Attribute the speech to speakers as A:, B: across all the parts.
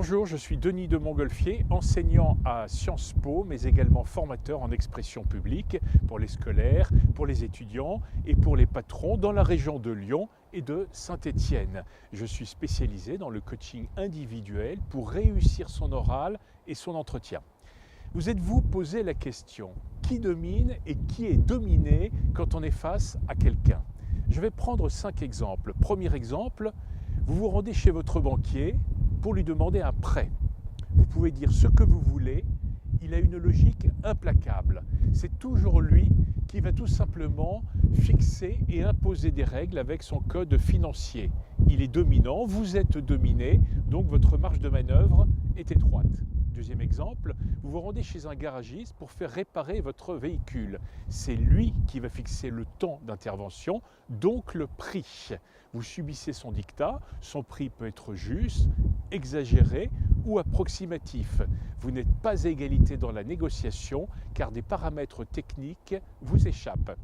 A: Bonjour, je suis Denis de Montgolfier, enseignant à Sciences Po, mais également formateur en expression publique pour les scolaires, pour les étudiants et pour les patrons dans la région de Lyon et de Saint-Étienne. Je suis spécialisé dans le coaching individuel pour réussir son oral et son entretien. Vous êtes-vous posé la question, qui domine et qui est dominé quand on est face à quelqu'un? Je vais prendre 5 exemples. Premier exemple, vous vous rendez chez votre banquier pour lui demander un prêt. Vous pouvez dire ce que vous voulez, il a une logique implacable. C'est toujours lui qui va tout simplement fixer et imposer des règles avec son code financier. Il est dominant, vous êtes dominé, donc votre marge de manœuvre est étroite. Deuxième exemple, vous vous rendez chez un garagiste pour faire réparer votre véhicule. C'est lui qui va fixer le temps d'intervention, donc le prix. Vous subissez son diktat, son prix peut être juste, exagéré ou approximatif. Vous n'êtes pas à égalité dans la négociation car des paramètres techniques vous échappent.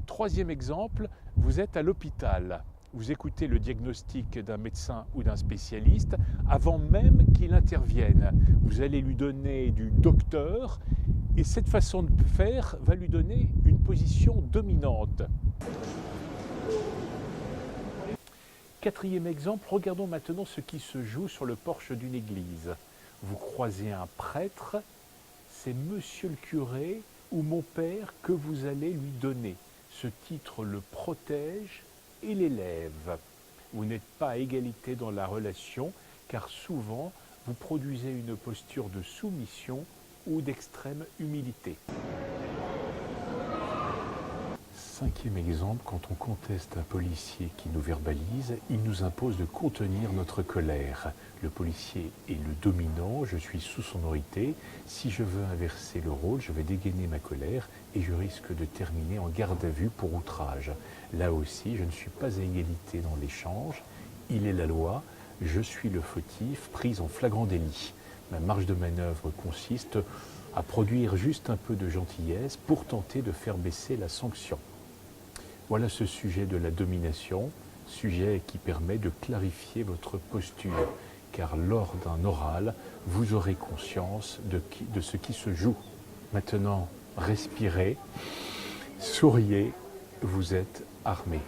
A: Troisième exemple, vous êtes à l'hôpital. Vous écoutez le diagnostic d'un médecin ou d'un spécialiste avant même qu'il intervienne. Vous allez lui donner du docteur et cette façon de faire va lui donner une position dominante. Quatrième exemple, regardons maintenant ce qui se joue sur le porche d'une église. Vous croisez un prêtre, c'est monsieur le curé ou mon père que vous allez lui donner. Ce titre le protège et l'élève. Vous n'êtes pas à égalité dans la relation car souvent vous produisez une posture de soumission ou d'extrême humilité. Cinquième exemple, quand on conteste un policier qui nous verbalise, il nous impose de contenir notre colère. Le policier est le dominant, je suis sous son autorité. Si je veux inverser le rôle, je vais dégainer ma colère et je risque de terminer en garde à vue pour outrage. Là aussi, je ne suis pas à égalité dans l'échange. Il est la loi, je suis le fautif, pris en flagrant délit. Ma marge de manœuvre consiste à produire juste un peu de gentillesse pour tenter de faire baisser la sanction. Voilà ce sujet de la domination, sujet qui permet de clarifier votre posture, car lors d'un oral, vous aurez conscience de ce qui se joue. Maintenant, respirez, souriez, vous êtes armé.